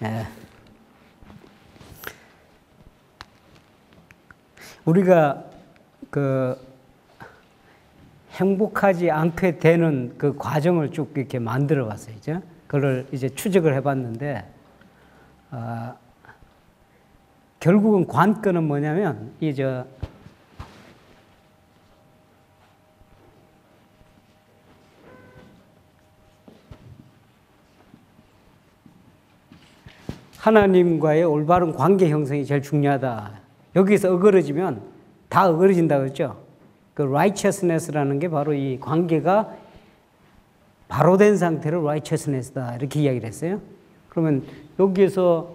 예. 우리가 행복하지 않게 되는 그 과정을 쭉 이렇게 만들어 봤어요. 이제 그걸 이제 추적을 해봤는데, 결국은 관건은 뭐냐면, 하나님과의 올바른 관계 형성이 제일 중요하다. 여기서 어그러지면 다 어그러진다 그랬죠. 그 righteousness라는 게 바로 이 관계가 바로 된 상태를 righteousness다 이렇게 이야기를 했어요. 그러면 여기에서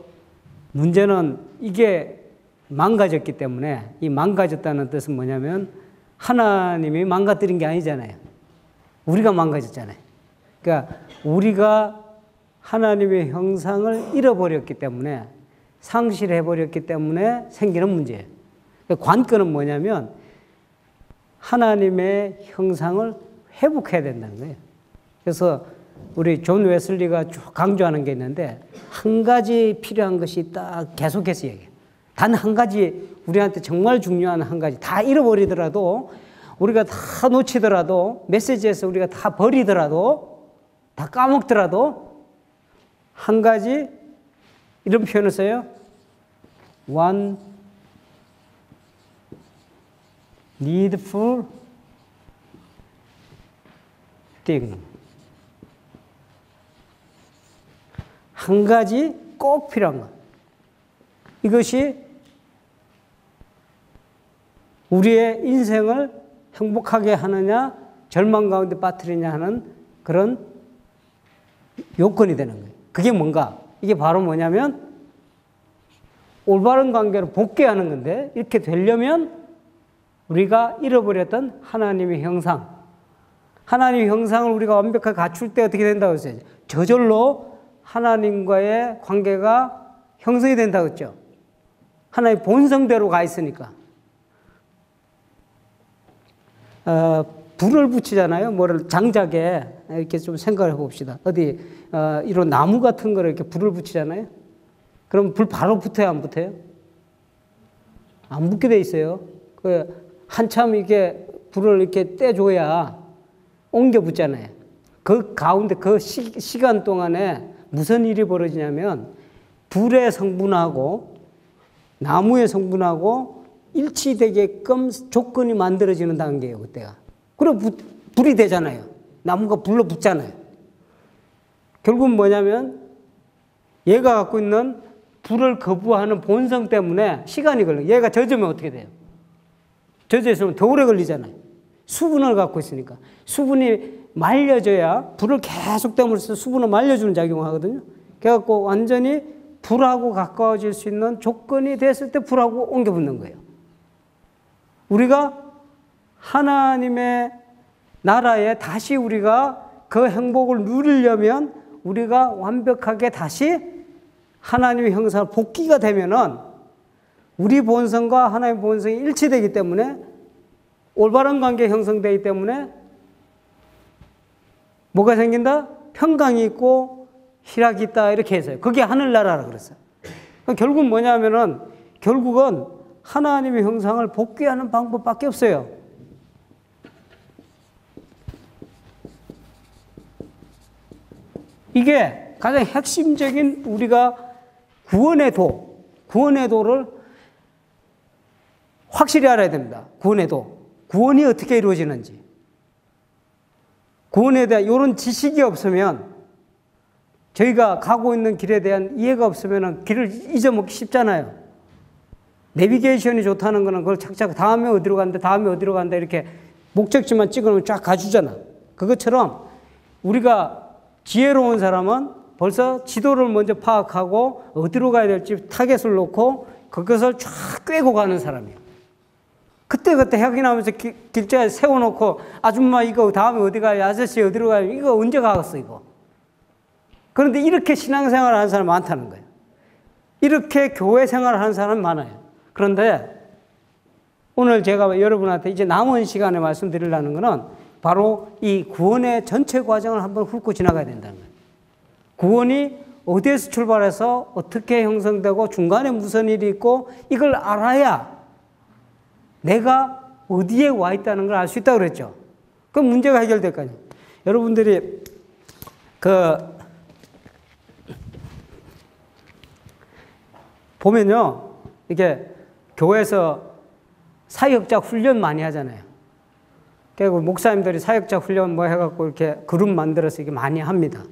문제는 이게 망가졌기 때문에, 이 망가졌다는 뜻은 뭐냐면 하나님이 망가뜨린 게 아니잖아요. 우리가 망가졌잖아요. 그러니까 우리가 하나님의 형상을 잃어버렸기 때문에, 상실해버렸기 때문에 생기는 문제예요. 그러니까 관건은 뭐냐면 하나님의 형상을 회복해야 된다는 거예요. 그래서 우리 존 웨슬리가 쭉 강조하는 게 있는데, 한 가지 필요한 것이 딱 계속해서 얘기해요. 단 한 가지, 우리한테 정말 중요한 한 가지, 다 잃어버리더라도, 우리가 다 놓치더라도, 메시지에서 우리가 다 버리더라도, 다 까먹더라도, 한 가지, 이런 표현을 써요. One needful thing. 한 가지 꼭 필요한 것. 이것이 우리의 인생을 행복하게 하느냐, 절망 가운데 빠뜨리냐 하는 그런 요건이 되는 거예요. 그게 뭔가? 이게 바로 뭐냐면 올바른 관계로 복귀하는 건데, 이렇게 되려면 우리가 잃어버렸던 하나님의 형상, 하나님의 형상을 우리가 완벽하게 갖출 때 어떻게 된다고 했어요? 저절로 하나님과의 관계가 형성이 된다고 했죠. 하나님의 본성대로 가 있으니까. 불을 붙이잖아요. 뭐를 장작에 이렇게 좀 생각을 해봅시다. 어디 이런 나무 같은 거를 이렇게 불을 붙이잖아요. 그럼 불 바로 붙어요, 안 붙어요? 안 붙게 돼 있어요. 한참 이렇게 불을 이렇게 떼줘야 옮겨 붙잖아요. 그 가운데 그 시간 동안에 무슨 일이 벌어지냐면, 불의 성분하고 나무의 성분하고 일치되게끔 조건이 만들어지는 단계예요, 그때가. 그리고 불이 되잖아요. 나무가 불로 붙잖아요. 결국은 뭐냐면 얘가 갖고 있는 불을 거부하는 본성 때문에 시간이 걸려요. 얘가 젖으면 어떻게 돼요? 젖어 있으면 더 오래 걸리잖아요. 수분을 갖고 있으니까. 수분이 말려져야, 불을 계속 떼면서 수분을 말려주는 작용을 하거든요. 그래갖고 완전히 불하고 가까워질 수 있는 조건이 됐을 때 불하고 옮겨 붙는 거예요. 우리가 하나님의 나라에 다시 우리가 그 행복을 누리려면, 우리가 완벽하게 다시 하나님의 형상을 복귀가 되면은 우리 본성과 하나님의 본성이 일치되기 때문에, 올바른 관계 형성되기 때문에 뭐가 생긴다? 평강이 있고 희락이 있다, 이렇게 해서요. 그게 하늘나라라 그랬어요. 결국은 뭐냐면은, 결국은 하나님의 형상을 복귀하는 방법밖에 없어요. 이게 가장 핵심적인 우리가 구원의 도를 확실히 알아야 됩니다. 구원의 도. 구원이 어떻게 이루어지는지. 구원에 대한 이런 지식이 없으면, 저희가 가고 있는 길에 대한 이해가 없으면 길을 잊어먹기 쉽잖아요. 내비게이션이 좋다는 거는 그걸 착착 다음에 어디로 간다, 다음에 어디로 간다, 이렇게 목적지만 찍으면 쫙 가주잖아. 그것처럼 우리가 지혜로운 사람은 벌써 지도를 먼저 파악하고 어디로 가야 될지 타겟을 놓고 그것을 쫙 꿰고 가는 사람이에요. 그때그때 확인하면서 길자에 세워놓고, 아줌마 이거 다음에 어디 가요? 아저씨 어디로 가요? 이거 언제 가겠어 이거. 그런데 이렇게 신앙생활을 하는 사람 많다는 거예요. 이렇게 교회 생활을 하는 사람 많아요. 그런데 오늘 제가 여러분한테 이제 남은 시간에 말씀드리려는 것은 바로 이 구원의 전체 과정을 한번 훑고 지나가야 된다는 거예요. 구원이 어디에서 출발해서 어떻게 형성되고 중간에 무슨 일이 있고 이걸 알아야 내가 어디에 와 있다는 걸 알 수 있다고 그랬죠. 그럼 문제가 해결될 거 아니에요. 여러분들이 보면요, 이게 교회에서 사역자 훈련 많이 하잖아요. 그리고 목사님들이 사역자 훈련 뭐 해갖고 이렇게 그룹 만들어서 이게 많이 합니다.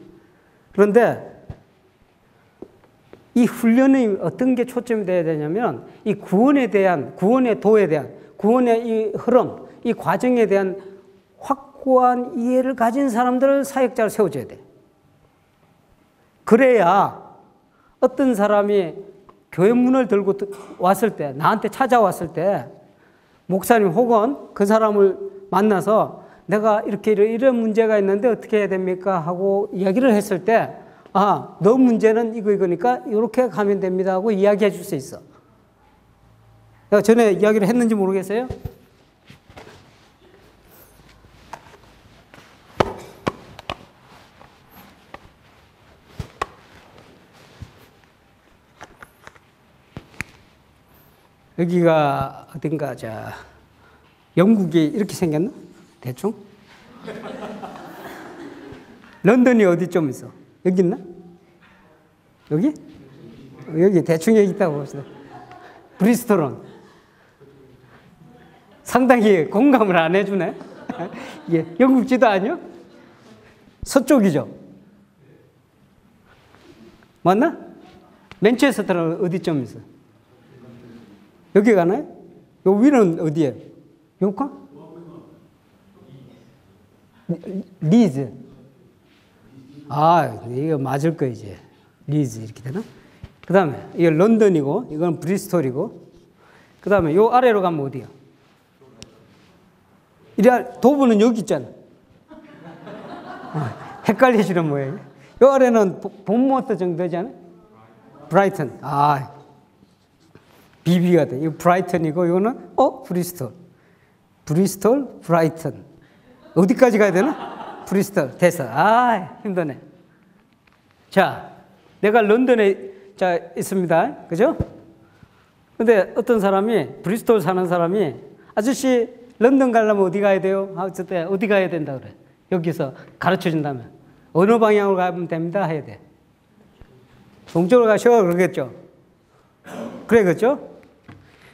그런데 이 훈련이 어떤 게 초점이 돼야 되냐면 이 구원에 대한, 구원의 도에 대한, 구원의 이 흐름, 이 과정에 대한 확고한 이해를 가진 사람들을 사역자로 세워줘야 돼. 그래야 어떤 사람이 교회 문을 들고 왔을 때, 나한테 찾아왔을 때 목사님 혹은 그 사람을 만나서 내가 이렇게 이런 문제가 있는데 어떻게 해야 됩니까? 하고 이야기를 했을 때 아, 너 문제는 이거니까 이렇게 가면 됩니다 하고 이야기해 줄 수 있어. 내가 전에 이야기를 했는지 모르겠어요? 여기가 어딘가, 영국이 이렇게 생겼나? 대충? 런던이 어디쯤 있어? 여기 있나? 여기? 여기 대충 여기 있다고 봅시다. 브리스톨은 상당히 공감을 안 해주네. 예, 영국 지도 아니요? 서쪽이죠? 맞나? 맨체스터는 어디쯤 있어? 여기 가나요? 요 위는 어디에? 요까? 리즈. 아, 이거 맞을 거 이제. 리즈 이렇게 되나? 그 다음에 이거 런던이고, 이건 브리스톨이고, 그 다음에 요 아래로 가면 어디야? 도브는 여기 있잖아. 헷갈리시는 모양이에요. 요 아래는 본모트 정도 되잖아요? 브라이튼. 아, 비비가 돼. 이거 브라이튼이고, 이거는, 브리스톨. 브리스톨, 브라이튼. 어디까지 가야 되나? 브리스톨. 됐어. 아, 힘드네. 자, 내가 런던에 있습니다. 그죠? 근데 어떤 사람이, 브리스톨 사는 사람이, 아저씨, 런던 가려면 어디 가야 돼요? 어쨌든 어디 가야 된다 그래. 여기서 가르쳐 준다면. 어느 방향으로 가면 됩니다. 해야 돼. 동쪽으로 가셔. 그러겠죠? 그래, 그렇죠?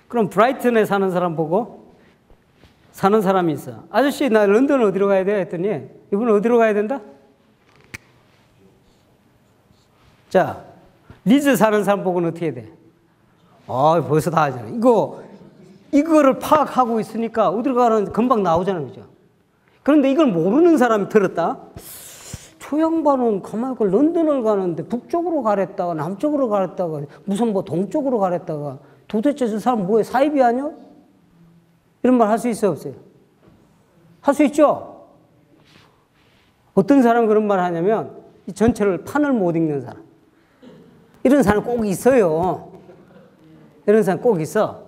그럼 브라이튼에 사는 사람 보고 사는 사람이 있어. 아저씨, 나 런던 어디로 가야 돼? 했더니 이분은 어디로 가야 된다? 자, 리즈 사는 사람 보고는 어떻게 해야 돼? 벌써 다 하잖아. 이거를 파악하고 있으니까 어디로 가는 금방 나오잖아요. 그죠? 그런데 이걸 모르는 사람이 들었다? 저 양반은 가만히 런던을 가는데 북쪽으로 가랬다가 남쪽으로 가랬다가 무슨 뭐 동쪽으로 가랬다가 도대체 저 사람 뭐에 사입이 아니야? 이런 말 할 수 있어요, 없어요? 할 수 있죠? 어떤 사람은 그런 말 하냐면 이 전체를 판을 못 읽는 사람. 이런 사람 꼭 있어요. 이런 사람 꼭 있어.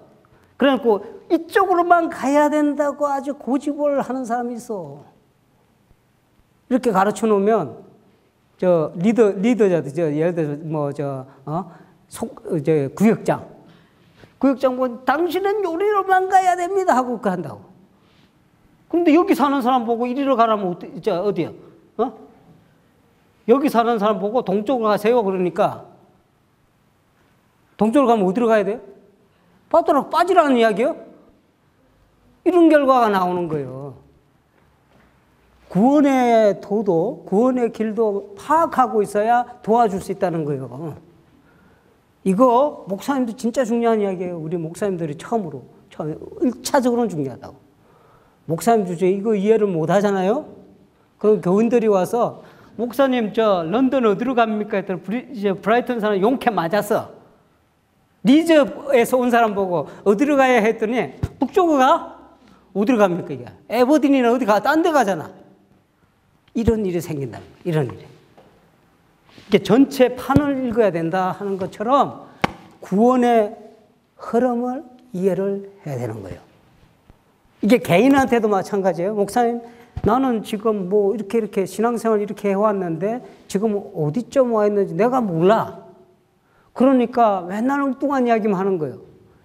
그래갖고 이쪽으로만 가야 된다고 아주 고집을 하는 사람이 있어. 이렇게 가르쳐 놓으면 리더자들 예를 들어서 구역장 뭐 당신은 요리로만 가야 됩니다 하고 그 한다고. 근데 여기 사는 사람 보고 이리로 가라면 어디야? 여기 사는 사람 보고 동쪽으로 가세요 그러니까 동쪽으로 가면 어디로 가야 돼요? 빠지라는 이야기요? 이런 결과가 나오는 거예요. 구원의 도도, 구원의 길도 파악하고 있어야 도와줄 수 있다는 거예요. 이거 목사님도 진짜 중요한 이야기예요. 우리 목사님들이 처음으로 1차적으로는 중요하다고. 목사님 주제 이거 이해를 못 하잖아요? 그럼 교인들이 와서 목사님 런던 어디로 갑니까? 했더니 브라이튼 사람 용케 맞았어. 리즈에서 온 사람 보고 어디로 가야 했더니 북쪽으로 가? 어디로 갑니까 이게? 에버딘이나 어디 가? 딴 데 가잖아. 이런 일이 생긴다. 이런 일이. 이게 전체 판을 읽어야 된다 하는 것처럼 구원의 흐름을 이해를 해야 되는 거예요. 이게 개인한테도 마찬가지예요. 목사님, 나는 지금 뭐 이렇게 신앙생활 이렇게 해왔는데 지금 어디쯤 와 있는지 내가 몰라. 그러니까 맨날 엉뚱한 이야기만 하는 거예요.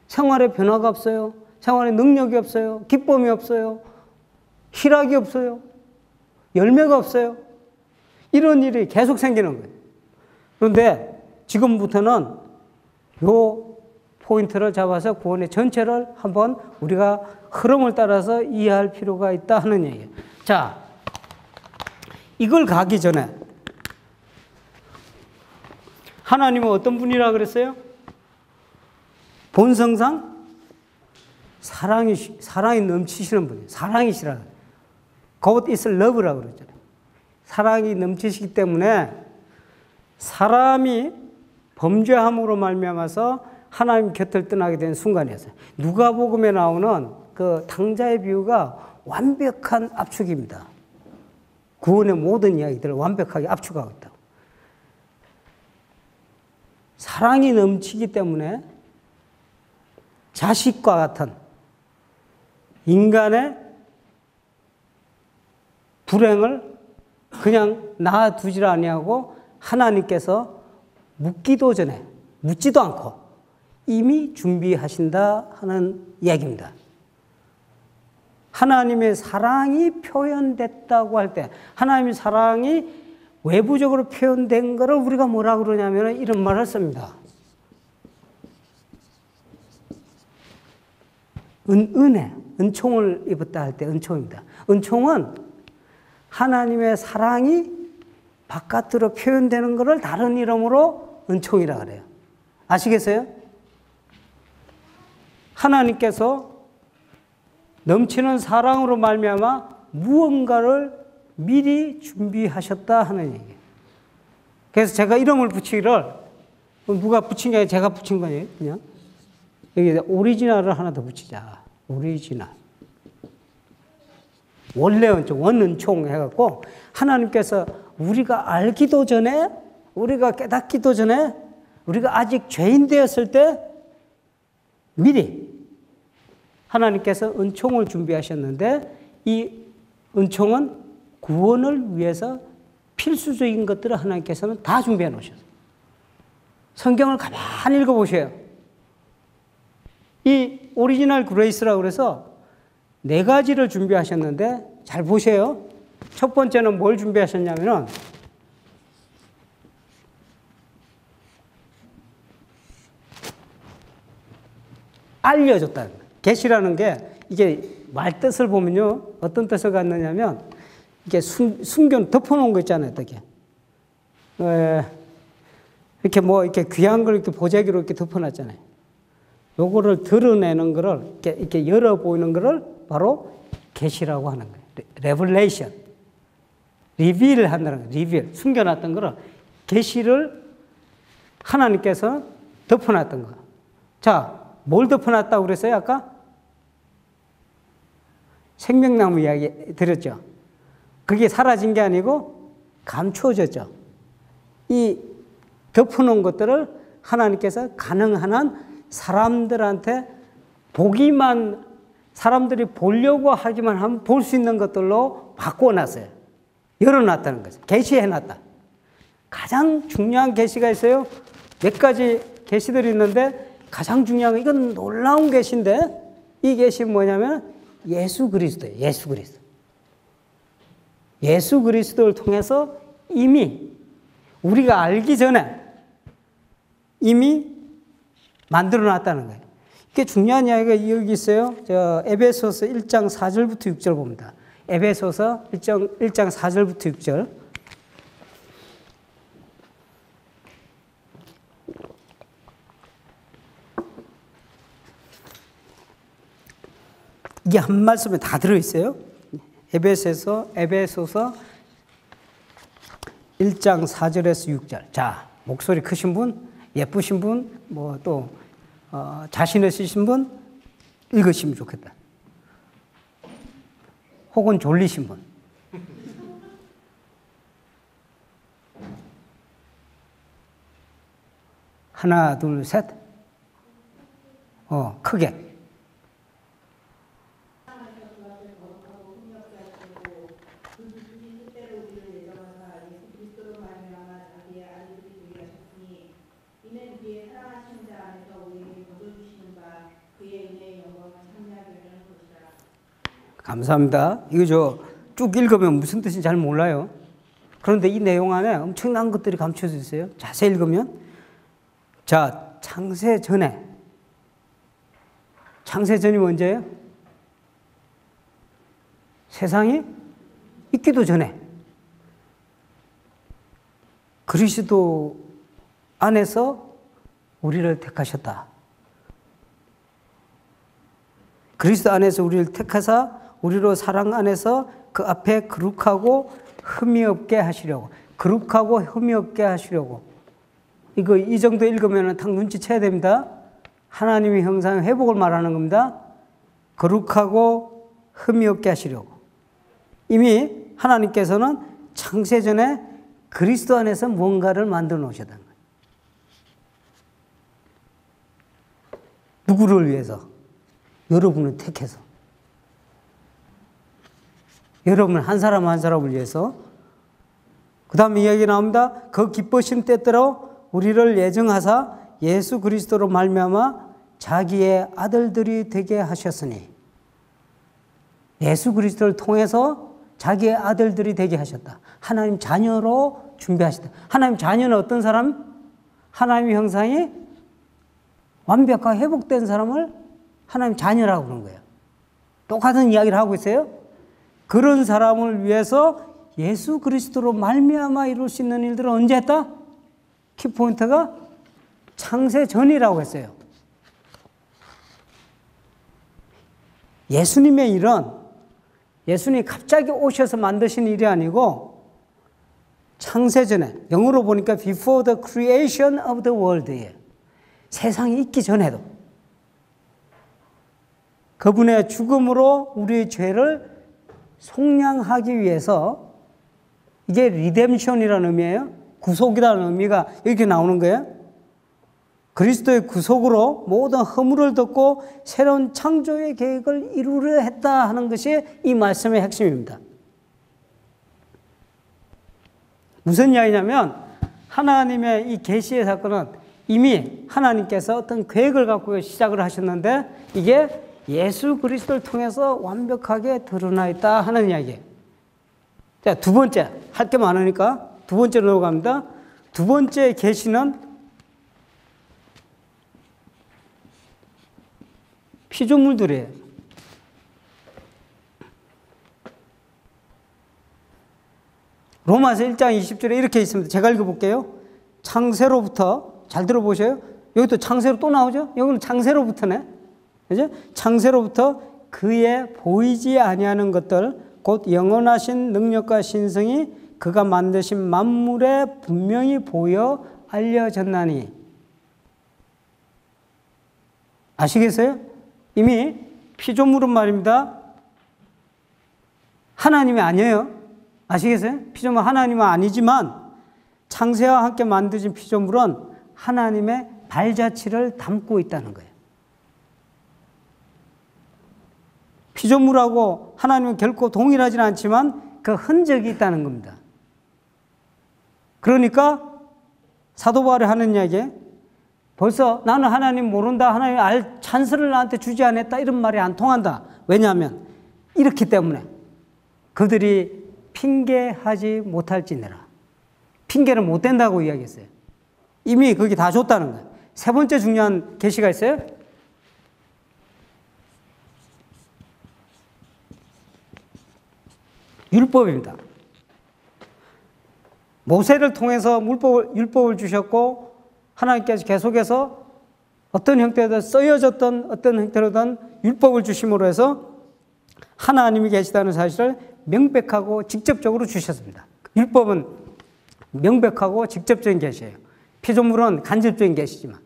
생활에 변화가 없어요. 생활에 능력이 없어요. 기쁨이 없어요. 희락이 없어요. 열매가 없어요. 이런 일이 계속 생기는 거예요. 그런데 지금부터는 요 포인트를 잡아서 구원의 전체를 한번 우리가 흐름을 따라서 이해할 필요가 있다 하는 얘기예요. 자, 이걸 가기 전에 하나님은 어떤 분이라 그랬어요? 본성상 사랑이 넘치시는 분이에요. 사랑이시라. God is love라고 그러잖아요. 사랑이 넘치시기 때문에 사람이 범죄함으로 말미암아서 하나님 곁을 떠나게 된 순간이었어요. 누가복음에 나오는 그 탕자의 비유가 완벽한 압축입니다. 구원의 모든 이야기들을 완벽하게 압축하고 있다고. 사랑이 넘치기 때문에 자식과 같은 인간의 불행을 그냥 놔두질 아니하고 하나님께서 묻지도 않고 이미 준비하신다 하는 이야기입니다. 하나님의 사랑이 표현됐다고 할 때, 하나님의 사랑이 외부적으로 표현된 것을 우리가 뭐라 그러냐면 이런 말을 씁니다. 은총을 입었다 할 때 은총입니다. 은총은 하나님의 사랑이 바깥으로 표현되는 것을 다른 이름으로 은총이라 그래요. 아시겠어요? 하나님께서 넘치는 사랑으로 말미암아 무언가를 미리 준비하셨다 하는 얘기예요. 그래서 제가 이름을 붙이기를 누가 붙인 게 아니라 제가 붙인 거예요. 그냥 여기 오리지널을 하나 더 붙이자. 오리지널. 원래 은총, 원은총 해갖고 하나님께서 우리가 알기도 전에, 우리가 깨닫기도 전에, 우리가 아직 죄인 되었을 때 미리 하나님께서 은총을 준비하셨는데 이 은총은 구원을 위해서 필수적인 것들을 하나님께서는 다 준비해 놓으셨어요. 성경을 가만히 읽어보세요. 이 오리지널 그레이스라고 그래서 4가지를 준비하셨는데 잘 보세요. 첫 번째는 뭘 준비하셨냐면은 알려줬다는 거예요. 계시라는 게 이게 말 뜻을 보면요. 어떤 뜻을 갖느냐면 이게 덮어놓은 거 있잖아요. 어떻게. 이렇게 뭐 이렇게 귀한 걸 이렇게 보자기로 이렇게 덮어놨잖아요. 요거를 드러내는 거를 이렇게 열어 보이는 거를 바로 계시라고 하는 거예요. 레벨레이션. 리빌을 한다는 거예요. 리빌. 숨겨놨던 거를 계시를 하나님께서 덮어놨던 거예요. 자, 뭘 덮어놨다고 그랬어요, 아까? 생명나무 이야기 드렸죠. 그게 사라진 게 아니고 감추어졌죠. 이 덮어놓은 것들을 하나님께서 가능한 한 사람들한테 보기만, 사람들이 보려고 하기만 하면 볼 수 있는 것들로 바꿔놨어요. 열어놨다는 거죠. 계시해놨다. 가장 중요한 계시가 있어요. 몇 가지 계시들이 있는데 가장 중요한 건 이건 놀라운 계시인데 이 계시는 뭐냐면 예수 그리스도예요. 예수 그리스도. 예수 그리스도를 통해서 이미 우리가 알기 전에 이미 만들어 놨다는 거예요. 이게 중요한 이야기가 여기 있어요. 에베소서 1장 4절부터 6절 봅니다. 에베소서 1장 4절부터 6절. 이게 한 말씀에 다 들어있어요. 에베소서 1장 4절에서 6절. 자, 목소리 크신 분, 예쁘신 분, 뭐 또 자신 있으신 분 읽으시면 좋겠다. 혹은 졸리신 분. 하나, 둘, 셋. 크게. 감사합니다. 이거 쭉 읽으면 무슨 뜻인지 잘 몰라요. 그런데 이 내용 안에 엄청난 것들이 감춰져 있어요. 자세히 읽으면. 자, 창세 전에. 창세 전이 언제예요? 세상이 있기도 전에. 그리스도 안에서 우리를 택하셨다. 그리스도 안에서 우리를 택하사 우리로 사랑 안에서 그 앞에 거룩하고 흠이 없게 하시려고. 거룩하고 흠이 없게 하시려고. 이 정도 읽으면 딱 눈치채야 됩니다. 하나님의 형상 회복을 말하는 겁니다. 거룩하고 흠이 없게 하시려고. 이미 하나님께서는 창세전에 그리스도 안에서 뭔가를 만들어 놓으셨다는 거예요. 누구를 위해서? 여러분을 택해서. 여러분 한 사람 한 사람을 위해서. 그 다음에 이야기 나옵니다. 그 기쁘신 때대로 우리를 예정하사 예수 그리스도로 말미암아 자기의 아들들이 되게 하셨으니. 예수 그리스도를 통해서 자기의 아들들이 되게 하셨다. 하나님 자녀로 준비하셨다. 하나님 자녀는 어떤 사람? 하나님의 형상이 완벽하게 회복된 사람을 하나님 자녀라고 그런 거예요. 똑같은 이야기를 하고 있어요. 그런 사람을 위해서 예수 그리스도로 말미암아 이룰 수 있는 일들을 언제 했다? 키포인트가 창세 전이라고 했어요. 예수님의 일은 예수님이 갑자기 오셔서 만드신 일이 아니고 창세 전에, 영어로 보니까 before the creation of the world예요. 세상이 있기 전에도 그분의 죽음으로 우리의 죄를 속량하기 위해서, 이게 리뎀션이라는 의미예요. 구속이라는 의미가 이렇게 나오는 거예요. 그리스도의 구속으로 모든 허물을 덮고 새로운 창조의 계획을 이루려 했다 하는 것이 이 말씀의 핵심입니다. 무슨 이야기냐면 하나님의 이 계시의 사건은 이미 하나님께서 어떤 계획을 갖고 시작을 하셨는데 이게 예수 그리스도를 통해서 완벽하게 드러나 있다 하는 이야기예요. 자, 두 번째, 할 게 많으니까 두 번째로 넘어갑니다. 두 번째 계시는 피조물들이에요. 로마서 1장 20절에 이렇게 있습니다. 제가 읽어볼게요. 창세로부터, 잘 들어보세요. 여기 또 창세로 또 나오죠? 여기는 창세로부터네. 그죠? 창세로부터 그의 보이지 아니하는 것들, 곧 영원하신 능력과 신성이 그가 만드신 만물에 분명히 보여 알려졌나니. 아시겠어요? 이미 피조물은 말입니다. 하나님이 아니에요. 아시겠어요? 피조물 하나님은 아니지만 창세와 함께 만드신 피조물은 하나님의 발자취를 담고 있다는 거예요. 피조물하고 하나님은 결코 동일하지는 않지만 그 흔적이 있다는 겁니다. 그러니까 사도 바울이 하는 이야기, 벌써 나는 하나님 모른다, 하나님 알 찬스를 나한테 주지 않았다, 이런 말이 안 통한다. 왜냐하면 이렇기 때문에 그들이 핑계하지 못할지니라. 핑계를 못 댄다고 이야기했어요. 이미 그게 다 줬다는 거예요. 세 번째 중요한 계시가 있어요. 율법입니다. 모세를 통해서 율법을 주셨고 하나님께서 계속해서 어떤 형태로든 쓰여졌던 어떤 형태로든 율법을 주심으로 해서 하나님이 계시다는 사실을 명백하고 직접적으로 주셨습니다. 율법은 명백하고 직접적인 계시예요. 피조물은 간접적인 계시지만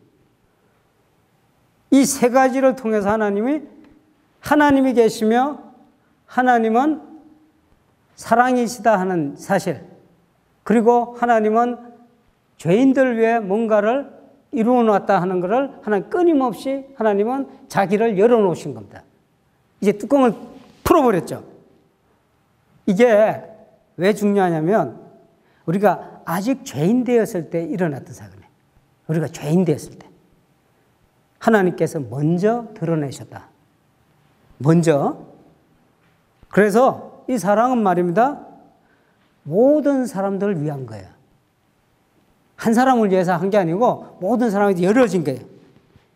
이 세 가지를 통해서 하나님이 계시며 하나님은 사랑이시다 하는 사실, 그리고 하나님은 죄인들 위해 뭔가를 이루어 놨다 하는 것을 하나님 끊임없이 하나님은 자기를 열어놓으신 겁니다. 이제 뚜껑을 풀어버렸죠. 이게 왜 중요하냐면 우리가 아직 죄인 되었을 때 일어났던 사건이에요. 우리가 죄인 되었을 때 하나님께서 먼저 드러내셨다. 먼저 그래서 이 사랑은 말입니다. 모든 사람들을 위한 거예요. 한 사람을 위해서 한 게 아니고 모든 사람에게 열어진 거예요.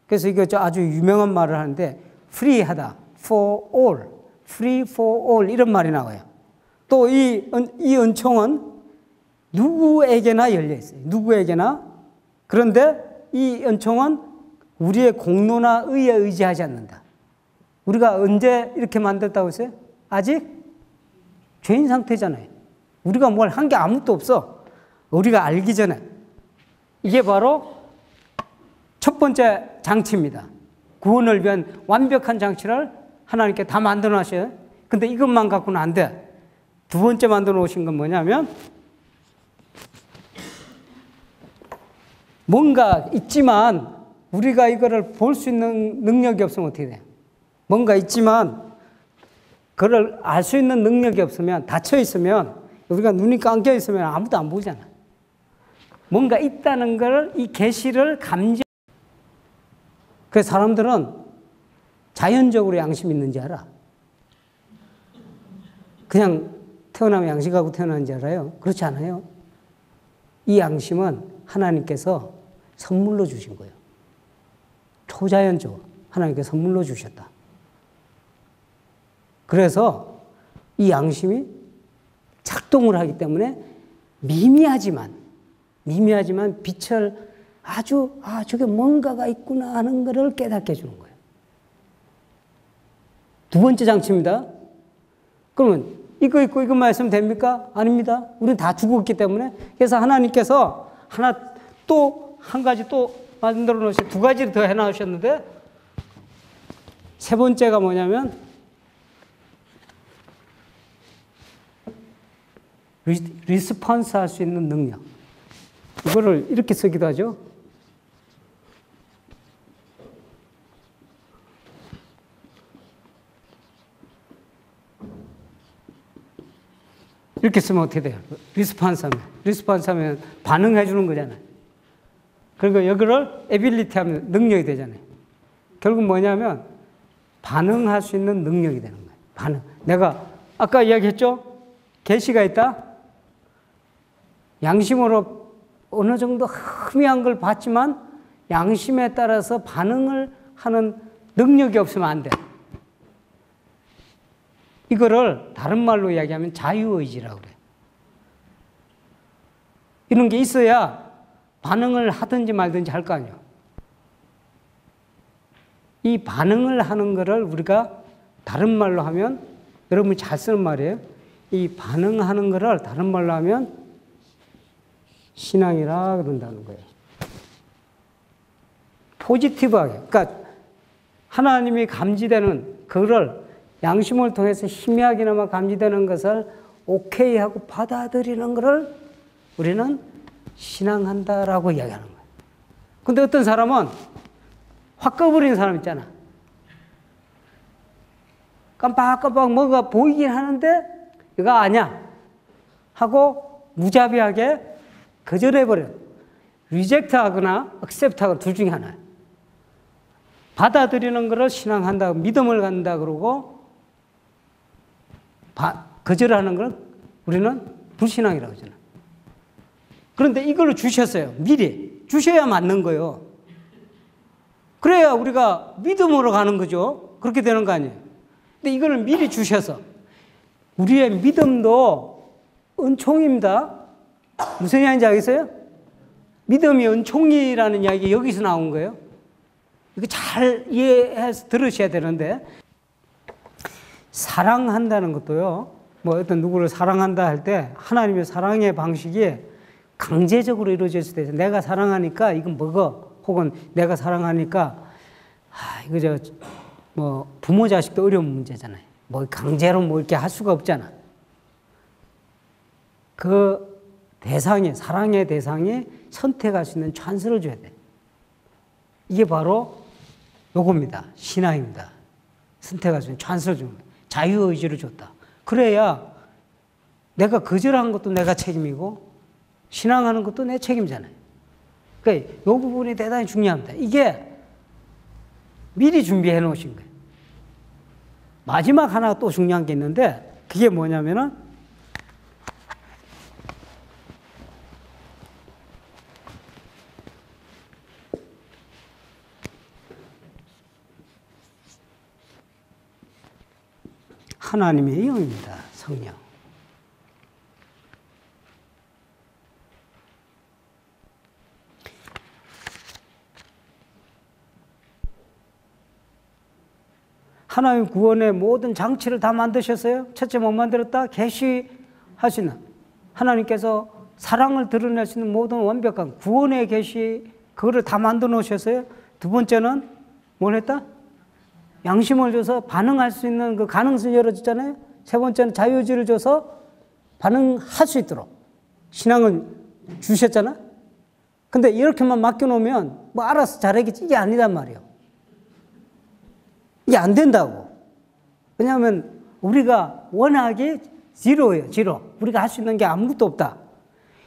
그래서 이거 아주 유명한 말을 하는데 free하다, for all, free for all 이런 말이 나와요. 또 이 은총은 누구에게나 열려 있어요. 누구에게나. 그런데 이 은총은 우리의 공로나 의에 의지하지 않는다. 우리가 언제 이렇게 만들었다고 했어요? 아직 죄인 상태잖아요. 우리가 뭘 한 게 아무것도 없어. 우리가 알기 전에. 이게 바로 첫 번째 장치입니다. 구원을 위한 완벽한 장치를 하나님께 다 만들어 놨어요. 근데 이것만 갖고는 안 돼. 두 번째 만들어 놓으신 건 뭐냐면 뭔가 있지만 우리가 이거를 볼 수 있는 능력이 없으면 어떻게 돼요? 뭔가 있지만 그걸 알 수 있는 능력이 없으면, 닫혀 있으면, 우리가 눈이 감겨 있으면 아무도 안 보잖아. 뭔가 있다는 걸, 이 계시를 감지. 그래서 사람들은 자연적으로 양심이 있는지 알아. 그냥 태어나면 양식하고 태어나는지 알아요? 그렇지 않아요. 이 양심은 하나님께서 선물로 주신 거예요. 초자연적으로 하나님께서 선물로 주셨다. 그래서 이 양심이 작동을 하기 때문에 미미하지만 빛을 아주 저게 뭔가가 있구나 하는 것을 깨닫게 해주는 거예요. 두 번째 장치입니다. 그러면 이거 있고 이것만 했으면 됩니까? 아닙니다. 우리는 다 죽었기 때문에. 그래서 하나님께서 또 한 가지 또 만들어 놓으신 두 가지를 더 해놓으셨는데 세 번째가 뭐냐면 리스폰스 할 수 있는 능력. 이거를 이렇게 쓰기도 하죠. 이렇게 쓰면 어떻게 돼요? 리스폰스 하면 반응해 주는 거잖아요. 그리고 여기를 에빌리티 하면 능력이 되잖아요. 결국 뭐냐면 반응할 수 있는 능력이 되는 거예요. 반응. 내가 아까 이야기했죠? 계시가 있다. 양심으로 어느 정도 희미한 걸 봤지만 양심에 따라서 반응을 하는 능력이 없으면 안 돼. 이거를 다른 말로 이야기하면 자유의지라고 그래요. 이런 게 있어야 반응을 하든지 말든지 할 거 아니에요. 이 반응을 하는 거를 우리가 다른 말로 하면, 여러분이 잘 쓰는 말이에요. 이 반응하는 거를 다른 말로 하면 신앙이라 그런다는 거예요. 포지티브하게. 그러니까 하나님이 감지되는 그거를 양심을 통해서 희미하게나마 감지되는 것을 오케이 하고 받아들이는 것을 우리는 신앙한다라고 이야기하는 거예요. 근데 어떤 사람은 확 꺼버리는 사람 있잖아. 깜빡깜빡 뭐가 보이긴 하는데 이거 아니야 하고 무자비하게 거절해버려. 리젝트 하거나 액셉트 하거나 둘 중에 하나야. 받아들이는 것을 신앙한다, 믿음을 갖는다 그러고 거절하는 걸 우리는 불신앙이라고 하잖아. 그런데 이걸로 주셨어요. 미리 주셔야 맞는 거예요. 그래야 우리가 믿음으로 가는 거죠. 그렇게 되는 거 아니에요. 근데 이거를 미리 주셔서 우리의 믿음도 은총입니다. 무슨 이야기인지 알겠어요? 믿음이 은총이라는 이야기 여기서 나온 거예요. 이거 잘 이해해서 들으셔야 되는데, 사랑한다는 것도요, 뭐 어떤 누구를 사랑한다 할 때 하나님의 사랑의 방식이 강제적으로 이루어질 수도 있어요. 내가 사랑하니까 이건 먹어. 혹은 내가 사랑하니까, 이거 뭐 부모 자식도 어려운 문제잖아요. 뭐 강제로 뭐 이렇게 할 수가 없잖아. 그 대상이, 사랑의 대상이 선택할 수 있는 찬스를 줘야 돼. 이게 바로 요겁니다. 신앙입니다. 선택할 수 있는 찬스를 주는 거예요. 자유의지를 줬다. 그래야 내가 거절한 것도 내가 책임이고 신앙하는 것도 내 책임이잖아요. 그러니까 이 부분이 대단히 중요합니다. 이게 미리 준비해 놓으신 거예요. 마지막 하나 또 중요한 게 있는데 그게 뭐냐면은 하나님의 영입니다. 성령. 하나님 구원의 모든 장치를 다 만드셨어요. 첫째 못 만들었다? 계시하시는 하나님께서 사랑을 드러낼 수 있는 모든 완벽한 구원의 계시 그거를 다 만들어 놓으셨어요. 두 번째는 뭘 했다? 양심을 줘서 반응할 수 있는 그 가능성이 열어줬잖아요. 세 번째는 자유의지를 줘서 반응할 수 있도록 신앙을 주셨잖아. 근데 이렇게만 맡겨놓으면 뭐 알아서 잘하겠지 이게 아니란 말이에요. 이게 안 된다고. 왜냐하면 우리가 원하기 제로예요. 제로. 우리가 할 수 있는 게 아무것도 없다.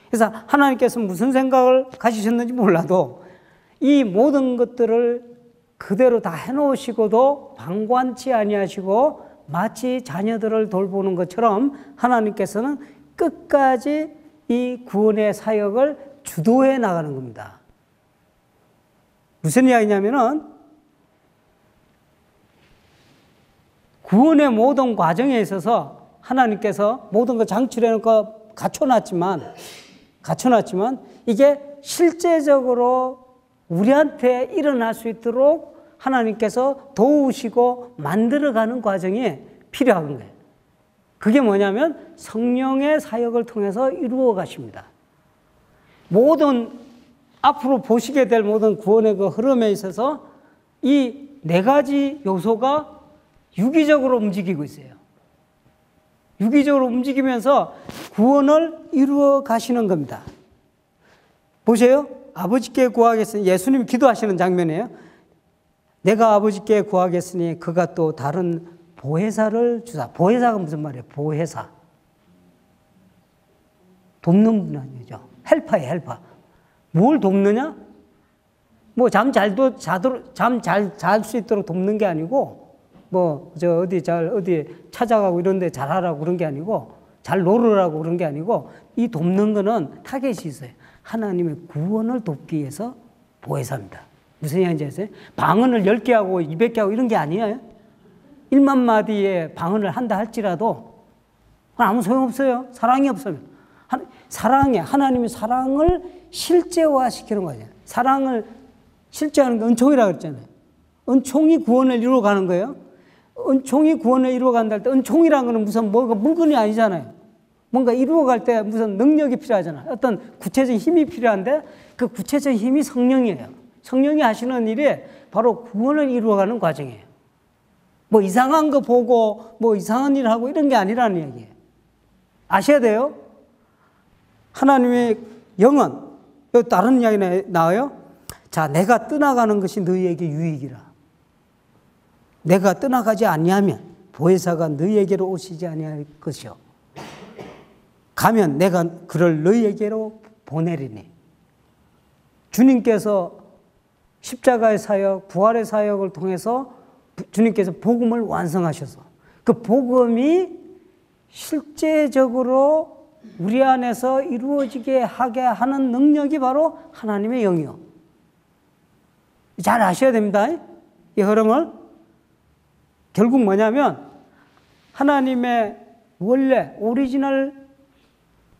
그래서 하나님께서 무슨 생각을 가지셨는지 몰라도 이 모든 것들을 그대로 다 해놓으시고도 방관치 아니하시고 마치 자녀들을 돌보는 것처럼 하나님께서는 끝까지 이 구원의 사역을 주도해 나가는 겁니다. 무슨 이야기냐면은 구원의 모든 과정에 있어서 하나님께서 모든 걸 장치를 해놓고 갖춰놨지만 이게 실제적으로 우리한테 일어날 수 있도록 하나님께서 도우시고 만들어가는 과정이 필요한 거예요. 그게 뭐냐면 성령의 사역을 통해서 이루어 가십니다. 모든 앞으로 보시게 될 모든 구원의 그 흐름에 있어서 이 네 가지 요소가 유기적으로 움직이고 있어요. 유기적으로 움직이면서 구원을 이루어 가시는 겁니다. 보세요. 아버지께 구하겠으니 예수님이 기도하시는 장면이에요. 내가 아버지께 구하겠으니 그가 또 다른 보혜사를 주사. 보혜사가 무슨 말이에요? 보혜사. 돕는 분 아니죠. 헬퍼예요, 헬퍼. 뭘 돕느냐? 뭐 잠 잘 잘 수 있도록 돕는 게 아니고 어디 찾아가고 이런 데 잘하라고 그런 게 아니고 잘 놀으라고 그런 게 아니고 이 돕는 거는 타겟이 있어요. 하나님의 구원을 돕기 위해서 보혜사입니다. 무슨 얘기인지 아세요? 방언을 10개 하고 200개 하고 이런 게 아니에요. 1만 마디의 방언을 한다 할지라도 아무 소용없어요. 사랑이 없으면. 하나님의 사랑을 실제화시키는 거예요. 사랑을 실제화하는 게 은총이라고 그랬잖아요. 은총이 구원을 이루어 가는 거예요. 은총이 구원을 이루어 간다 할 때 은총이라는 거는 무슨 뭐가 물건이 아니잖아요. 뭔가 이루어 갈 때 무슨 능력이 필요하잖아요. 어떤 구체적인 힘이 필요한데 그 구체적인 힘이 성령이에요. 성령이 하시는 일이 바로 구원을 이루어가는 과정이에요. 뭐 이상한 거 보고 뭐 이상한 일 하고 이런 게 아니라는 얘기예요. 아셔야 돼요. 하나님의 영은 여기 다른 이야기 나와요. 자, 내가 떠나가는 것이 너희에게 유익이라. 내가 떠나가지 아니하면 보혜사가 너희에게로 오시지 아니할 것이요. 가면 내가 그를 너희에게로 보내리니. 주님께서 십자가의 사역, 부활의 사역을 통해서 주님께서 복음을 완성하셔서 그 복음이 실제적으로 우리 안에서 이루어지게 하게 하는 능력이 바로 하나님의 영이요. 잘 아셔야 됩니다. 이 흐름을. 결국 뭐냐면 하나님의 원래 오리지널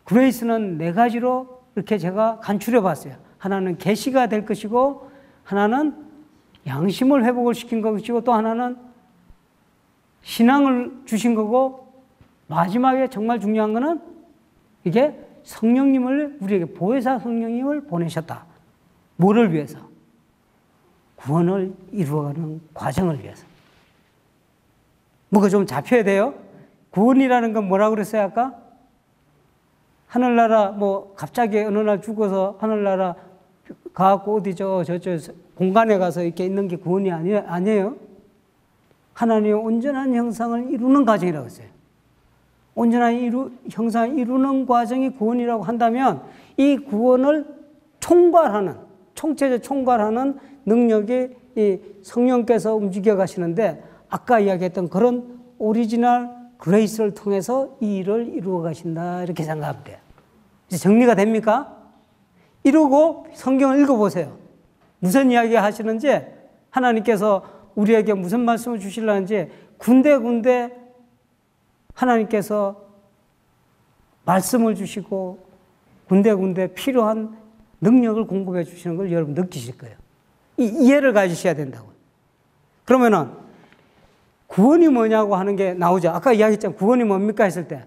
그레이스는 네 가지로 이렇게 제가 간추려 봤어요. 하나는 계시가 될 것이고 하나는 양심을 회복을 시킨 것이고 또 하나는 신앙을 주신 거고 마지막에 정말 중요한 거는 이게 성령님을 우리에게 보혜사 성령님을 보내셨다. 뭐를 위해서? 구원을 이루어가는 과정을 위해서. 뭐가 좀 잡혀야 돼요. 구원이라는 건 뭐라고 그랬어요 아까? 하늘나라 갑자기 어느 날 죽어서 하늘나라 가갖고 어디 저 공간에 가서 이렇게 있는 게 구원이 아니에요. 하나님의 온전한 형상을 이루는 과정이라고 했어요. 온전한 형상을 이루는 과정이 구원이라고 한다면 이 구원을 총체적 총괄하는 능력이 이 성령께서 움직여 가시는데 아까 이야기했던 그런 오리지널 그레이스를 통해서 이 일을 이루어 가신다. 이렇게 생각하면 돼요. 이제 정리가 됩니까? 이러고 성경을 읽어보세요. 무슨 이야기 하시는지, 하나님께서 우리에게 무슨 말씀을 주시려는지 군데군데 하나님께서 말씀을 주시고 군데군데 필요한 능력을 공급해 주시는 걸 여러분 느끼실 거예요. 이 이해를 가지셔야 된다고요. 그러면은 구원이 뭐냐고 하는 게 나오죠. 아까 이야기했잖아요. 구원이 뭡니까 했을 때.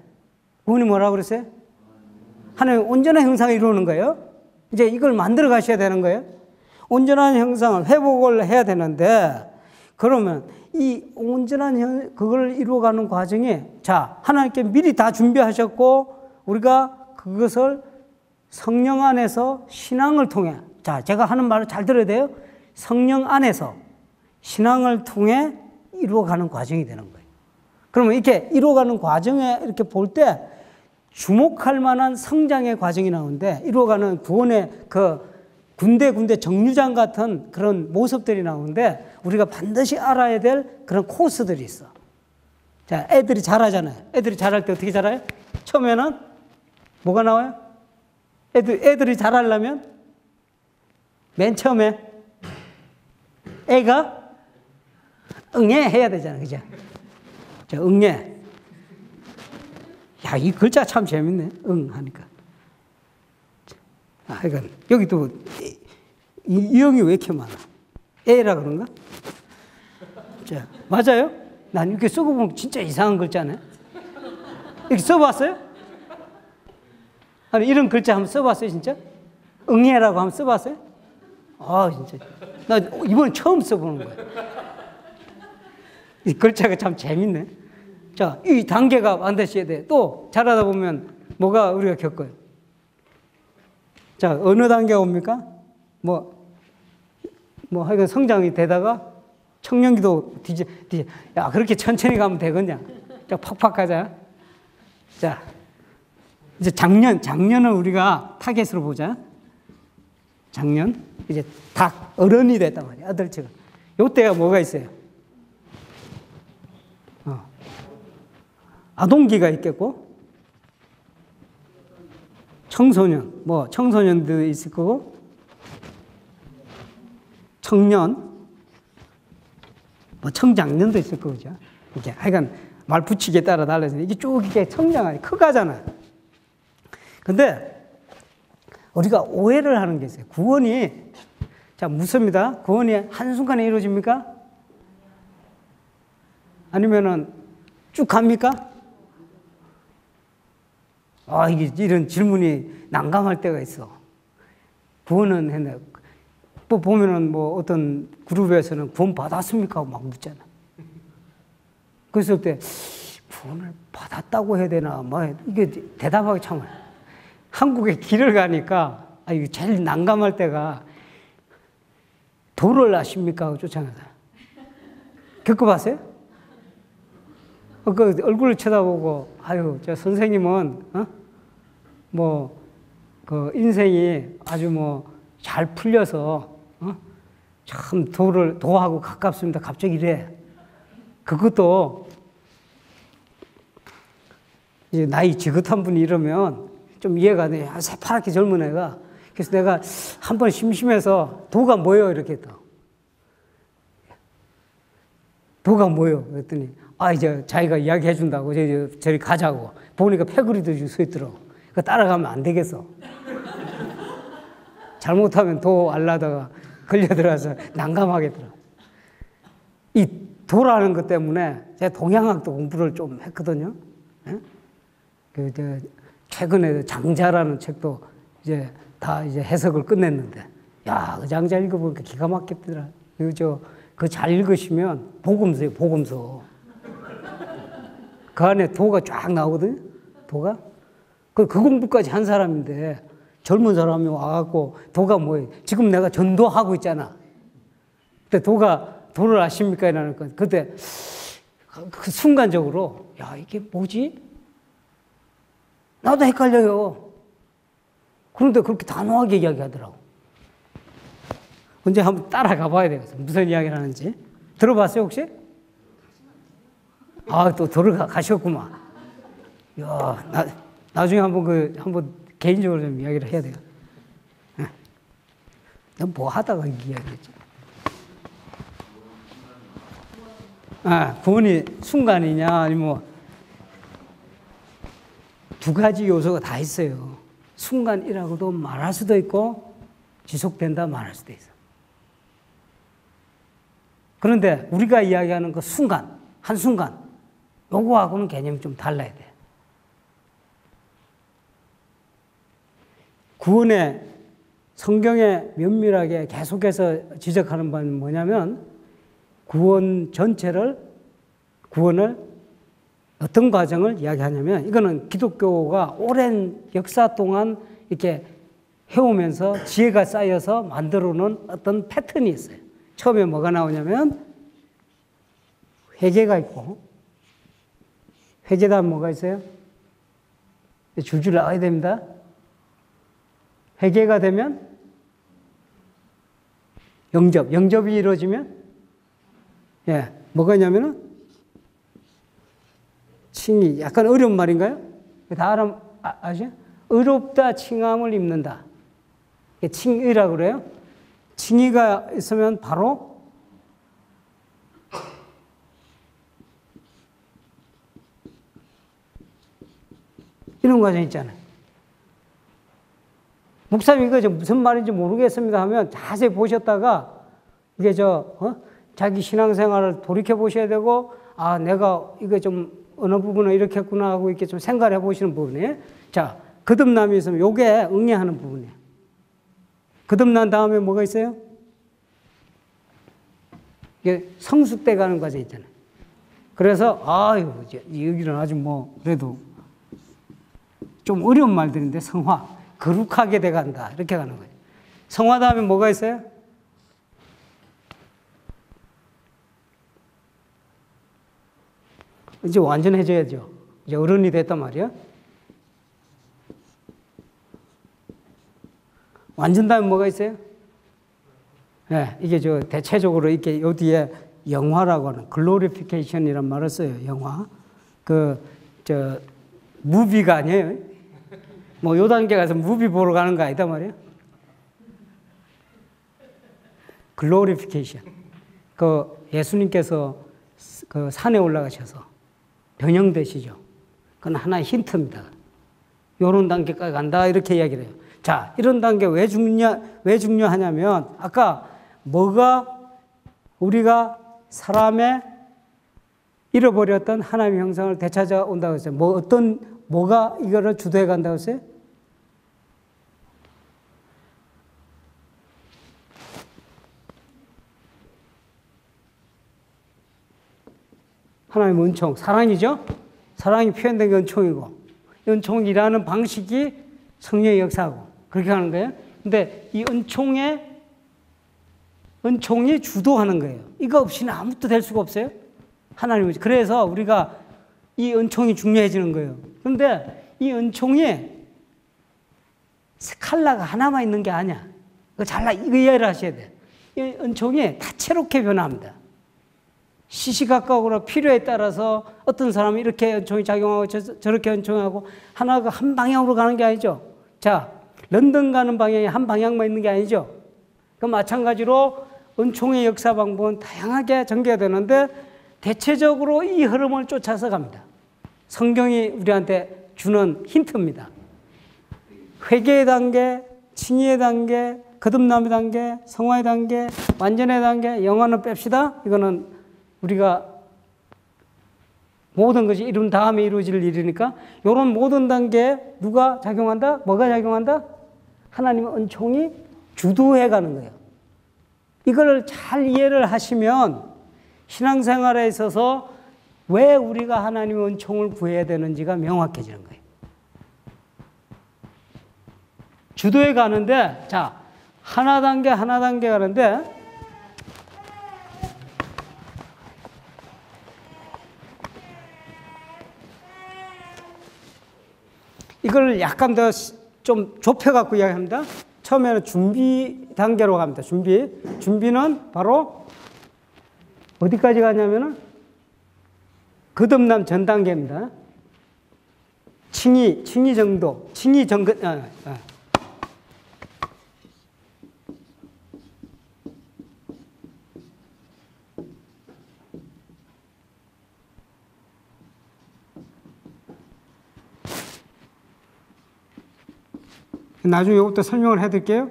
구원이 뭐라고 그랬어요? 하나님 온전한 형상을 이루는 거예요. 이제 이걸 만들어 가셔야 되는 거예요. 온전한 형상을 회복을 해야 되는데, 그러면 이 온전한 그걸 이루어가는 과정이, 자, 하나님께 미리 다 준비하셨고 우리가 그것을 성령 안에서 신앙을 통해, 자, 제가 하는 말을 잘 들어야 돼요. 성령 안에서 신앙을 통해 이루어가는 과정이 되는 거예요. 그러면 이렇게 이루어가는 과정에 이렇게 볼 때 주목할 만한 성장의 과정이 나오는데, 이루어가는 구원의 그 군데 정류장 같은 그런 모습들이 나오는데, 우리가 반드시 알아야 될 그런 코스들이 있어. 자, 애들이 잘하잖아요. 애들이 잘할 때 어떻게 잘해요? 처음에는 뭐가 나와요? 애들이 잘하려면 맨 처음에 애가 응애 해야 되잖아요. 그죠? 자, 응애. 야, 이 글자 참 재밌네. 응 하니까. 하여간 여기도 이 형이 왜 이렇게 많아? 애라 그런가? 자, 맞아요? 난 이렇게 쓰고 보면 진짜 이상한 글자네. 이렇게 써봤어요? 아니, 이런 글자 한번 써봤어요, 진짜? 응애라고 한번 써봤어요? 아, 진짜. 나 이번에 처음 써보는 거야. 이 글자가 참 재밌네. 자, 이 단계가 반드시 해야 돼. 또 잘하다 보면 뭐가 우리가 겪어요? 자, 어느 단계가 옵니까? 하여간 성장이 되다가 청년기도 야, 그렇게 천천히 가면 되겠냐? 자, 팍팍 가자. 자, 이제 작년은 우리가 타겟으로 보자. 작년, 이제 다 어른이 됐단 말이야, 아들처럼. 요때가 뭐가 있어요? 아동기가 있겠고, 청소년, 청소년도 있을 거고, 청년, 청장년도 있을 거죠. 이게 하여간 말 붙이기에 따라 달라서 이게 쭉 이렇게 성장하니 커가잖아요. 근데 우리가 오해를 하는 게 있어요. 구원이, 자, 묻습니다. 구원이 한순간에 이루어집니까? 아니면은 쭉 갑니까? 이런 질문이 난감할 때가 있어. 구원은 했네. 보면은 어떤 그룹에서는 구원 받았습니까? 하고 막 묻잖아. 그랬을 때, 구원을 받았다고 해야 되나? 이게 대답하기 참, 한국에 길을 가니까, 이게 제일 난감할 때가, 도를 아십니까? 하고 쫓아가다. 겪어봤어요? 그 얼굴을 쳐다보고, 저 선생님은, 그 인생이 아주 잘 풀려서, 참 도하고 가깝습니다. 갑자기 이래. 그것도 이제 나이 지긋한 분이 이러면 좀 이해가 돼. 새파랗게 젊은 애가. 그래서 내가 한 번 심심해서 도가 뭐예요? 이렇게 했다. 도가 뭐예요? 그랬더니 이제 자기가 이야기해 준다고 저리 가자고. 보니까 패거리도 서 있더라고. 그 따라가면 안 되겠어. 잘못하면 도 알라다가 걸려들어서 난감하겠더라고. 이 도라는 것 때문에 제가 동양학도 공부를 좀 했거든요. 최근에 장자라는 책도 이제 다 이제 해석을 끝냈는데, 야, 그 장자 읽어보니까 기가 막히더라. 그 잘 읽으시면 복음서예요, 복음서. 그 안에 도가 쫙 나오거든요. 도가. 그 공부까지 한 사람인데 젊은 사람이 와갖고 도가 뭐예요? 지금 내가 전도하고 있잖아. 근데 도를 아십니까? 이라는 건 그때 그 순간적으로 야, 이게 뭐지? 나도 헷갈려요. 그런데 그렇게 단호하게 이야기하더라고. 언제 한번 따라가 봐야 되겠어. 무슨 이야기를 하는지. 들어봤어요, 혹시? 아, 또 들어가셨구만. 야, 나중에 한번 개인적으로 좀 이야기를 해야 돼요. 넌 뭐 하다가 이야기했지? 구원이 순간이냐, 아니면 두 가지 요소가 다 있어요. 순간이라고도 말할 수도 있고, 지속된다 말할 수도 있어. 그런데 우리가 이야기하는 그 순간, 한순간, 요거하고는 개념이 좀 달라야 돼. 구원의 성경에 면밀하게 계속해서 지적하는 바는 뭐냐면, 구원을 어떤 과정을 이야기하냐면, 이거는 기독교가 오랜 역사 동안 이렇게 해오면서 지혜가 쌓여서 만들어 놓은 어떤 패턴이 있어요. 처음에 뭐가 나오냐면, 회개가 있고, 회개 다음 뭐가 있어요? 줄줄 나와야 됩니다. 회개가 되면 영접이 이루어지면, 뭐가 있냐면은, 칭의, 약간 어려운 말인가요? 다 아시죠? 의롭다 칭함을 입는다. 칭의라고 그래요. 칭의가 있으면 바로 이런 과정 있잖아요. 목사님 이거 무슨 말인지 모르겠습니다 하면 자세히 보셨다가 이게 자기 신앙생활을 돌이켜 보셔야 되고, 내가 이거 좀 어느 부분을 이렇게 했구나 하고 이렇게 좀 생각을 해 보시는 부분이에요. 자, 거듭남이 있으면 요게 응애하는 부분이에요. 거듭난 다음에 뭐가 있어요? 이게 성숙돼 가는 과정 있잖아요. 그래서, 여기는 아주 그래도 좀 어려운 말들인데, 성화. 거룩하게 돼 간다. 이렇게 가는 거예요. 성화 다음에 뭐가 있어요? 이제 완전해져야죠. 이제 어른이 됐단 말이야. 완전 다음에 뭐가 있어요? 이게 대체적으로 이렇게 요 뒤에 영화라고 하는 글로리피케이션이란 말을 써요. 영화. 무비가 아니에요. 요 단계 가서 무비 보러 가는 거 아니다 말이에요. 글로리피케이션. 예수님께서 산에 올라가셔서 변형되시죠. 그건 하나의 힌트입니다. 요런 단계까지 간다, 이렇게 이야기를 해요. 자, 이런 단계 왜 중요하냐면, 아까 우리가 사람의 잃어버렸던 하나님의 형상을 되찾아온다고 했어요. 뭐가 이거를 주도해 간다고 했어요? 하나님의 은총, 사랑이죠? 사랑이 표현된 게 은총이고, 은총이라는 방식이 성령의 역사하고, 그렇게 하는 거예요. 근데 이 은총이 주도하는 거예요. 이거 없이는 아무것도 될 수가 없어요. 하나님은. 그래서 우리가 이 은총이 중요해지는 거예요. 그런데 이 은총이 칼라가 하나만 있는 게 아니야. 이거 이해를 하셔야 돼요. 이 은총이 다채롭게 변합니다. 시시각각으로 필요에 따라서 어떤 사람은 이렇게 은총이 작용하고 저렇게 은총하고, 하나가 한 방향으로 가는 게 아니죠. 자, 런던 가는 방향이 한 방향만 있는 게 아니죠. 그 마찬가지로 은총의 역사 방법은 다양하게 전개가 되는데, 대체적으로 이 흐름을 쫓아서 갑니다. 성경이 우리한테 주는 힌트입니다. 회개의 단계, 칭의의 단계, 거듭남의 단계, 성화의 단계, 완전의 단계, 영화는 뺍시다. 이거는 우리가 모든 것이 이룬 다음에 이루어질 일이니까, 이런 모든 단계에 누가 작용한다? 뭐가 작용한다? 하나님의 은총이 주도해 가는 거예요. 이걸 잘 이해를 하시면 신앙생활에 있어서 왜 우리가 하나님의 은총을 구해야 되는지가 명확해지는 거예요. 주도해 가는데, 자, 하나 단계 가는데, 이걸 약간 더 좀 좁혀갖고 이야기합니다. 처음에는 준비 단계로 갑니다. 준비는 바로 어디까지 가냐면은 거듭남 전 단계입니다. 칭의 정도, 칭의 정근, 나중에 이것도 설명을 해드릴게요.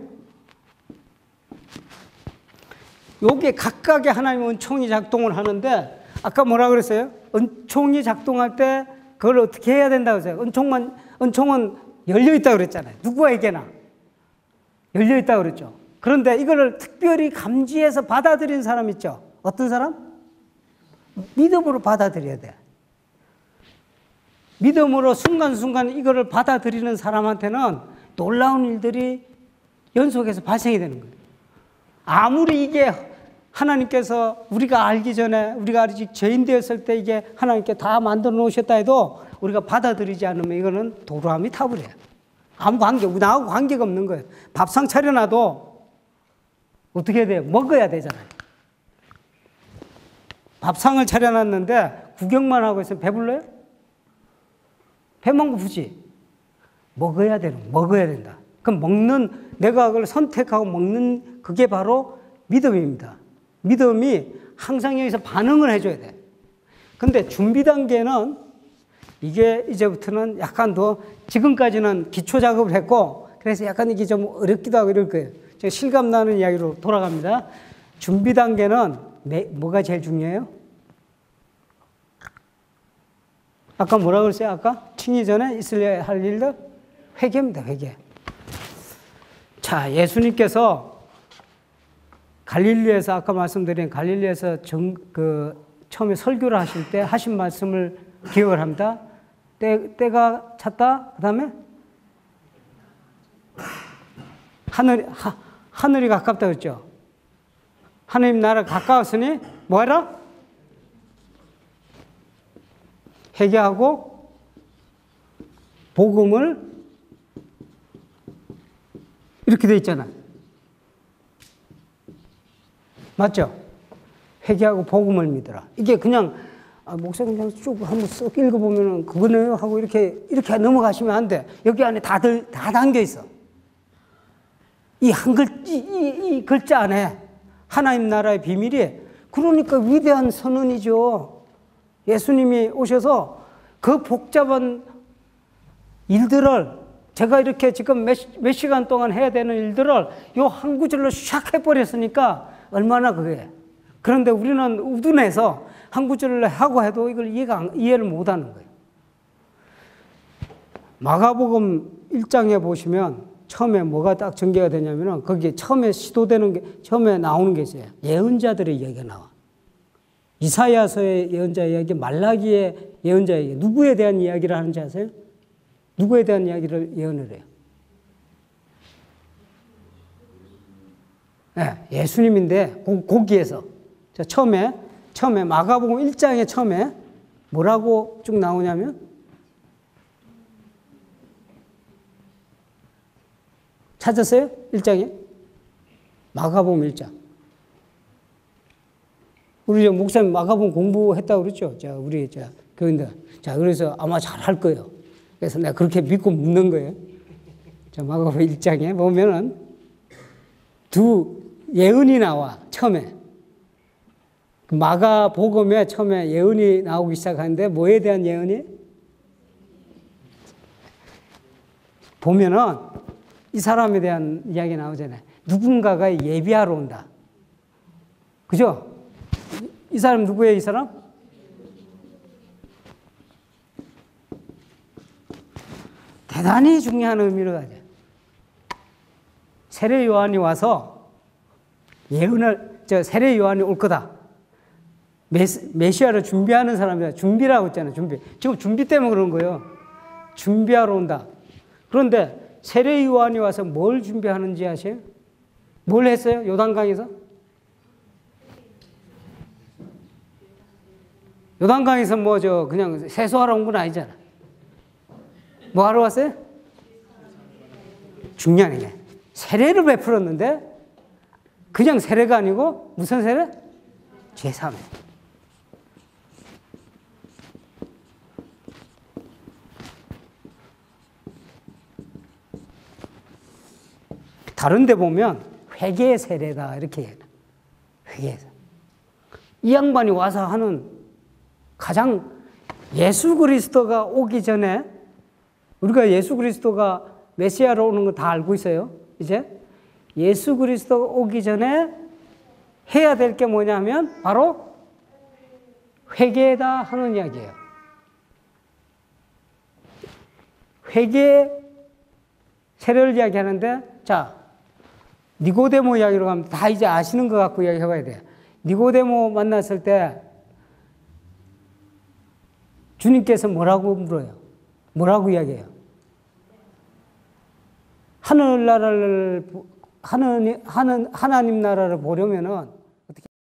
요게 각각의 하나님의 은총이 작동을 하는데, 아까 뭐라 그랬어요? 은총이 작동할 때 그걸 어떻게 해야 된다고 했어요? 은총은 열려있다고 그랬잖아요. 누구에게나. 열려있다고 그랬죠. 그런데 이거를 특별히 감지해서 받아들인 사람 있죠? 어떤 사람? 믿음으로 받아들여야 돼. 믿음으로 순간순간 이거를 받아들이는 사람한테는 놀라운 일들이 연속해서 발생이 되는 거예요. 아무리 이게 하나님께서 우리가 알기 전에, 우리가 아직 죄인 되었을 때 이게 하나님께 다 만들어 놓으셨다 해도 우리가 받아들이지 않으면 이거는 도루함이 타버려요. 아무 나하고 관계가 없는 거예요. 밥상 차려놔도 어떻게 해야 돼요? 먹어야 되잖아요. 밥상을 차려놨는데 구경만 하고 있으면 배불러요? 배만 고프지? 먹어야 된다. 그럼 내가 그걸 선택하고 먹는 그게 바로 믿음입니다. 믿음이 항상 여기서 반응을 해줘야 돼. 근데 준비 단계는 이게 이제부터는 약간 더, 지금까지는 기초 작업을 했고, 그래서 약간 이게 좀 어렵기도 하고 이럴 거예요. 제가 실감나는 이야기로 돌아갑니다. 준비 단계는 뭐가 제일 중요해요? 아까 뭐라고 그랬어요? 아까? 칭의 전에 있어야 할 일들? 회개입니다, 회개. 자, 예수님께서 갈릴리에서, 아까 말씀드린 갈릴리에서 처음에 설교를 하실 때 하신 말씀을 기억을 합니다. 때가 찼다. 그 다음에 하늘이 가깝다 그랬죠. 하나님 나라 가까웠으니 뭐하라? 회개하고 복음을, 이렇게 돼 있잖아요. 맞죠? 회개하고 복음을 믿어라. 이게 그냥 목사님 그냥 쭉 한번 쓱 읽어보면 그거네요 하고 이렇게 넘어가시면 안 돼. 여기 안에 다 담겨 있어. 이 글자 안에 하나님 나라의 비밀이, 그러니까 위대한 선언이죠. 예수님이 오셔서 그 복잡한 일들을, 제가 이렇게 지금 몇 시간 동안 해야 되는 일들을 요 한 구절로 샥 해버렸으니까 얼마나 그게. 그런데 우리는 우둔해서 한 구절로 하고 해도 이걸 이해를 못 하는 거예요. 마가복음 1장에 보시면 처음에 뭐가 딱 전개가 되냐면은 거기에 처음에 시도되는 게, 처음에 나오는 게 있어요. 예언자들의 이야기가 나와. 이사야서의 예언자 이야기, 말라기의 예언자 이야기. 누구에 대한 이야기를 하는지 아세요? 누구에 대한 이야기를 예언을 해요? 네, 예수님인데 거기에서 처음에 마가복음 1장에 처음에 뭐라고 쭉 나오냐면, 찾았어요? 1장에? 마가복음 1장. 우리 목사님 마가복음 공부했다고 그랬죠? 우리 교인들. 그래서 아마 잘 할 거예요. 그래서 내가 그렇게 믿고 묻는 거예요. 마가복음 1장에 보면은 두 예언이 나와, 처음에. 마가복음에 처음에 예언이 나오기 시작하는데 뭐에 대한 예언이? 보면은 이 사람에 대한 이야기 나오잖아요. 누군가가 예비하러 온다. 그죠? 이 사람 누구예요, 이 사람? 대단히 중요한 의미를 가져요. 세례 요한이 와서 세례 요한이 올 거다. 메시아를 준비하는 사람이다. 준비라고 했잖아요, 준비. 지금 준비 때문에 그런 거예요. 준비하러 온다. 그런데 세례 요한이 와서 뭘 준비하는지 아세요? 뭘 했어요? 요단강에서? 요단강에서 그냥 세수하러 온 건 아니잖아. 뭐 하러 왔어요? 중요한 게 세례를 베풀었는데 그냥 세례가 아니고 무슨 세례? 죄사함. 다른 데 보면 회개 세례다 이렇게 해요. 회개. 이 양반이 와서 하는 가장 예수 그리스도가 오기 전에 우리가 예수 그리스도가 메시아로 오는 거 다 알고 있어요. 이제 예수 그리스도가 오기 전에 해야 될 게 뭐냐면 바로 회개다 하는 이야기예요. 회개 세례를 이야기하는데 자 니고데모 이야기로 가면 다 이제 아시는 것 같고 이야기해봐야 돼요. 니고데모 만났을 때 주님께서 뭐라고 물어요? 뭐라고 이야기해요? 하나님 나라를 보려면은